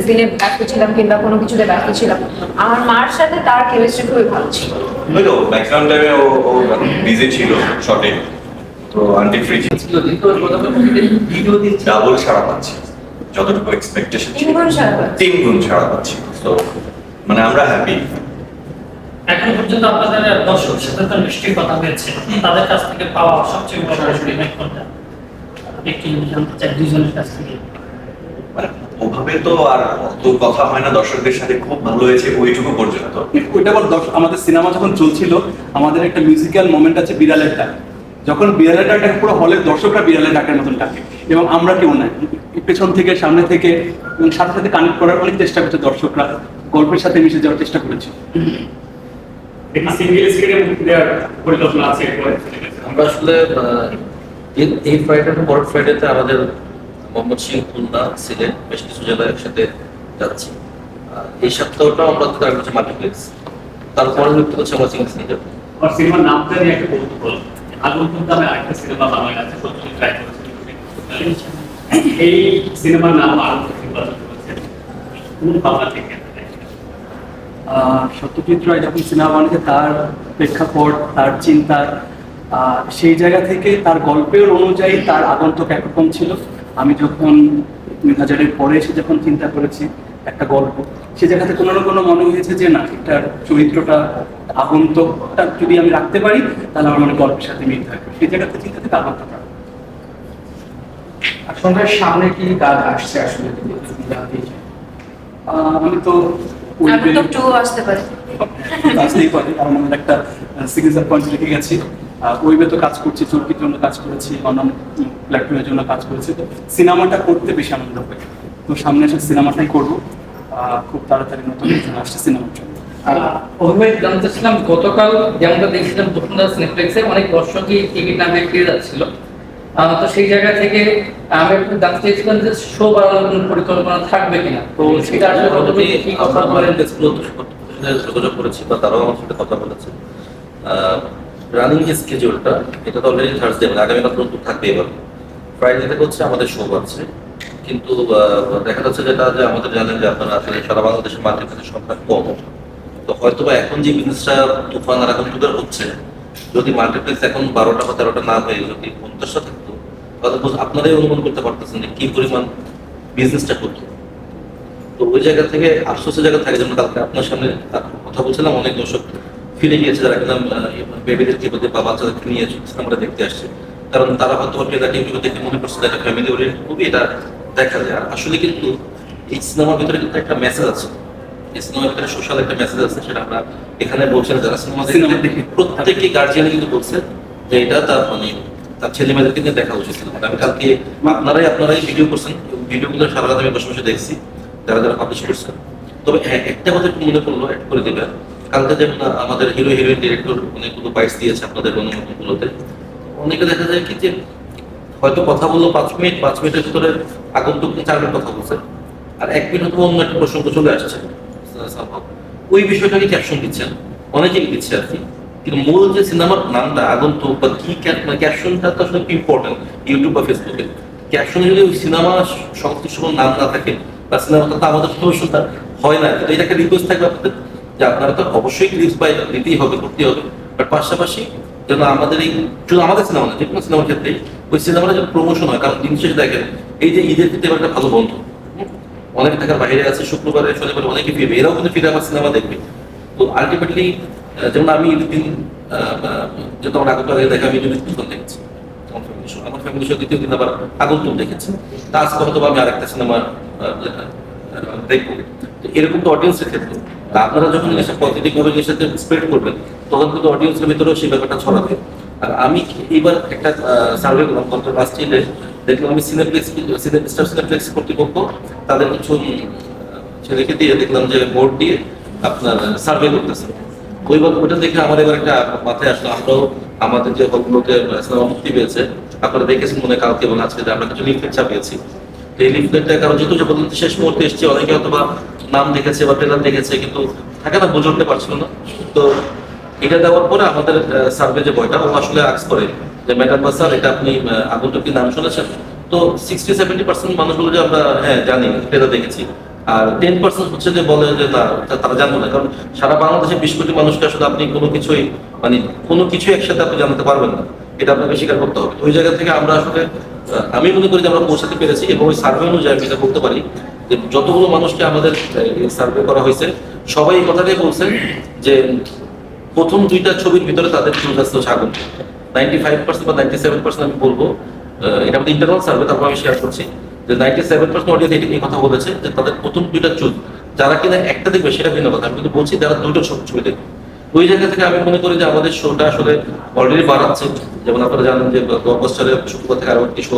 সিনে ব্যস্ত ছিলাম কিংবা কোনো কিছুতে ব্যস্ত ছিলাম, আমার মার সাথে তার কেমিস্ট্রি খুবই ভালো ছিল। তো ম্যাক্সিমাম টাইমে ও বিজি ছিল শর্টে, তো আন্টি ফ্রি ছিল কিন্তু ওর কথা বলতে ভিডিও দিচ্ছে ডাবল সারা পাচ্ছি, যতটুকু এক্সপেকটেশন ছিল 3 গুণ সারা পাচ্ছি। 3 গুণ সারা পাচ্ছি। তো মানে আমরা হ্যাপি। এখন পর্যন্ত আপনাদের দর্শক সাথে তো নিশ্চয়ই কথা হয়েছে, তাদের কাছ থেকে পাওয়া সবচেয়ে বড় ফিডব্যাক কোনটা একটু যদি জানতে চাই দুজনের কাছ থেকে। মানে ওভাবে তো আর অত কথা হয় না দর্শকদের সাথে, খুব ভালো হয়েছে ওইটুকু পর্যন্ত। ওইটা আবার আমাদের সিনেমা যখন চলছিল আমাদের একটা মিউজিক্যাল মোমেন্ট আছে বিড়ালের ডাক, যখন বিড়ালের ডাকটাকে পুরো হলের দর্শকরা বিড়ালের ডাকের মতন ডাকে এবং আমরা কেউ নাই, পেছন থেকে সামনে থেকে এবং সাথে সাথে কানেক্ট করার অনেক চেষ্টা করছে দর্শকরা, গল্পের সাথে মিশে যাওয়ার চেষ্টা করেছে। একটি সিঙ্গেল স্ক্রিনে মুক্তি দেওয়ার পরিকল্পনা আছে এরপরে? আমরা আসলে এই ফ্রাইডে পরের ফ্রাইডেতে আমাদের মোহাম্মদ সিং, খুলনা, সিলেট বেশ কিছু জেলায় একসাথে যাচ্ছি। এই সপ্তাহটা আমরা তো তার কাছে মাল্টিপ্লেক্স, তারপরে যুক্ত হচ্ছে আমরা সিঙ্গেল স্ক্রিনে যাবো। আর সিনেমার নামটা নিয়ে একটা কৌতূহল, আগন্তুক নামে আরেকটা সিনেমা বাংলায় আছে, সত্যি ট্রাই করেছে। এই সিনেমার নাম আগন্তুক নির্বাচন করেছেন কোন ভাবনা থেকে? সত্যজিৎ রায় যখন সিনেমা বানিয়েছে তার প্রেক্ষাপট, তার চিন্তা, সেই জায়গা থেকে তার গল্পের অনুযায়ী তার আগন্তুক একরকম ছিল। আমি যখন 2000-এর পরে এসে যখন চিন্তা করেছি একটা গল্প, সে জায়গাতে কোনো না কোনো মনে হয়েছে যে না, এটার চরিত্রটা আগন্তুকটা যদি আমি রাখতে পারি তাহলে আমার মনে গল্পের সাথে মিল থাকবে, সেই জায়গাতে চিন্তা থেকে আগন্তুকটা। আর সন্ধ্যার সামনে কি কাজ আসছে আসলে যদি জানতে চাই? আমি তো এখন তো 2 আসতে পারে। আসতেই পারে, কারণ আমাদের একটা সিগনেচার পয়েন্ট রেখে গেছি। ওইবে তো কাজ করছি, চরকির জন্য কাজ করেছি, অন্যান্য প্ল্যাটফর্মের জন্য কাজ করেছি, তো সিনেমাটা করতে বেশি আনন্দ পাই। তো সামনে এসে সিনেমাটাই করবো, খুব তাড়াতাড়ি নতুন কিছু আসছে সিনেমার জন্য। অভিভাবক জানতে চাচ্ছিলাম, গতকাল যেমনটা দেখছিলাম বসুন্ধরা সিনেপ্লেক্সে অনেক দর্শকই টিকিট না পেয়ে ফিরে যাচ্ছিল, তো সেই জায়গা থেকে আমি একটু জানতে চাইছিলাম যে শো বাড়ানোর কোনো পরিকল্পনা থাকবে কিনা, তো সেটা আসলে কতটুকু কি কথা বলেন? যোগাযোগ করেছি বা তারাও আমার সাথে কথা বলেছে। রানিং স্কেজুলটা এটা তো অলরেডি থার্সডে, মানে আগামীকাল পর্যন্ত থাকবে। এবার ফ্রাইডে থেকে হচ্ছে আমাদের শো আছে, কিন্তু দেখা যাচ্ছে যেটা যে আমাদের জানেন যে আপনারা আসলে সারা বাংলাদেশের মার্কেটের সংখ্যা কম, তো হয়তো বা এখন যে বিজনেসটা তুফান আর এখন তুদের হচ্ছে, যদি মার্কেটপ্লেস এখন 12টা বা 13টা না হয়ে যদি 50টা থাকতো, তাহলে আপনারাই অনুমান করতে পারতেছেন যে কি পরিমাণ বিজনেসটা করতো। তো ওই জায়গা থেকে আফসোসের জায়গা থাকে, যেমন কালকে আপনার সামনে কথা বলছিলাম, অনেক দর্শক ফিরে গিয়েছে যারা একদম বেবিদেরকে বা বাচ্চাদেরকে নিয়ে আমরা দেখতে আসছে, কারণ তারা হয়তো টিভিগুলো দেখে মনে করছে যে একটা ফ্যামিলি ওরিয়েন্টেড মুভি, এটা দেখা যায়। আর আসলে কিন্তু এই সিনেমার ভিতরে কিন্তু একটা মেসেজ আছে, এই সিনেমার ভিতরে সোশ্যাল একটা মেসেজ আছে, সেটা আমরা এখানে বলছেন যারা সিনেমা দেখে প্রত্যেকটি গার্জিয়ান কিন্তু বলছে যে এটা তার মানে তার ছেলে মেয়েদেরকে নিয়ে দেখা উচিত ছিল। আমি কালকে আপনারাই ভিডিও করছেন, ভিডিওগুলো সারা রাত আমি বসে বসে দেখছি যারা যারা পাবলিশ করছেন। তবে হ্যাঁ, একটা কথা একটু মনে করলো অ্যাড করে দেবেন, কালকে যেমন আমাদের হিরো হিরোইন ডিরেক্টর অনেকগুলো বাইটস দিয়েছে আপনাদের গণমাধ্যমগুলোতে, অনেকে দেখা যায় কি যে হয়তো কথা বললো 5 মিনিট, 5 মিনিটের ভিতরে আগন্তুক 4 মিনিট কথা বলছে, আর 1 মিনিট হয়তো অন্য একটা প্রসঙ্গ চলে আসছে, ওই বিষয়টাকে ক্যাপশন দিচ্ছেন, অনেকেই দিচ্ছে আর কি। কিন্তু মূল যে সিনেমার নামটা আগন্তুক বা কি ক্যাপশনটা তো আসলে ইম্পর্টেন্ট। ইউটিউব বা ফেসবুকে ক্যাপশনে যদি ওই সিনেমা সংশ্লিষ্ট কোনো নাম না থাকে বা সিনেমাটা তো আমাদের প্রদর্শনটা হয় না, কিন্তু এটা একটা রিকোয়েস্ট থাকবে আপনাদের যে আপনারা তো অবশ্যই ক্লিপস বাই দিতেই হবে, করতেই হবে, বাট পাশাপাশি যেন আমাদের এই শুধু আমাদের সিনেমা না, যে কোনো সিনেমার ক্ষেত্রে ওই সিনেমাটা যেন প্রমোশন হয়। কারণ দিন শেষে দেখেন এই যে ঈদের ক্ষেত্রে এবার একটা ভালো বন্ধ, অনেক টাকার বাইরে আছে, শুক্রবারে শনিবারে অনেকে ফিরবে, এরাও কিন্তু ফিরে আমার সিনেমা দেখবে। তো আলটিমেটলি যেমন আমি ঈদের দিন যেহেতু আমার আগত আগে দেখা, আমি যদি দুজন দেখেছি আমার ফ্যামিলি শো, দ্বিতীয় দিন আবার আগন্তুক দেখেছি, তা আজকে হয়তো আমি আরেকটা সিনেমা দেখবো। তো এরকম তো অডিয়েন্সের ক্ষেত্রে আপনারা যখন জিনিসটা পজিটিভ ভাবে জিনিসটাতে স্প্রেড করবেন, তখন কিন্তু অডিয়েন্সের ভিতরেও সেই ব্যাপারটা ছড়াবে। আর আমি এইবার একটা সার্ভে করলাম গত লাস্ট ইয়ারে, দেখলাম আমি সিনেপ্লেক্স কর্তৃপক্ষ তাদের কিছু ছেলেকে দিয়ে দেখলাম যে বোর্ড দিয়ে আপনার সার্ভে করতেছে। ওইটা দেখে আমার এবার একটা মাথায় আসলো, আমরাও আমাদের যে হলগুলোতে সিনেমা মুক্তি পেয়েছে, আপনারা দেখেছেন মনে কালকে এবং আজকে আমরা কিছু লিফলেট ছাপিয়েছি। এই লিফলেটটা কারণ যেহেতু যখন শেষ মুহূর্তে এসেছে, অনেকে হয়তো বা নাম দেখেছে বা ট্রেলার দেখেছে, কিন্তু থাকে না, বুঝে উঠতে পারছিল না। তো এটা দেওয়ার পরে আমাদের সার্ভে যে বইটা ও আসলে আক্স করে যে ম্যাডাম বা স্যার এটা আপনি আগন্তুক কি নাম শুনেছেন? তো 60-70% মানুষ বলে যে আমরা হ্যাঁ জানি, ট্রেলার দেখেছি। আর 10% হচ্ছে যে বলে যে না তারা জানবো না, কারণ সারা বাংলাদেশে 20 কোটি মানুষকে আসলে আপনি কোনো কিছুই মানে কোনো কিছুই একসাথে আপনি জানাতে পারবেন না, এটা আপনাকে স্বীকার করতে হবে। ওই জায়গা থেকে আমরা আসলে আমি মনে করি যে আমরা পৌঁছাতে পেরেছি, এবং ওই সার্ভে অনুযায়ী আমি এটা বলতে পারি যে যতগুলো মানুষকে আমাদের সার্ভে করা হয়েছে সবাই এই কথাটাই বলছেন যে প্রথম 2টা ছবির ভিতরে তাদের চুল আসতে হচ্ছে আগুন। 95% বা 97% আমি বলবো, এটা আমাদের ইন্টারনাল সার্ভে, তারপর আমি শেয়ার করছি যে 97% অডিয়েন্স এই কথা বলেছে যে তাদের প্রথম 2টা চুল, যারা কিনা একটা দেখবে সেটা ভিন্ন কথা, আমি কিন্তু বলছি যারা 2টা ছবি দেখবে। ওই জায়গা থেকে আমি মনে করি যে আমাদের শোটা আসলে অলরেডি বাড়াচ্ছে। যেমন আপনারা জানেন যে ব্লকবাস্টারের শুক্রবার থেকে আরো একটি শো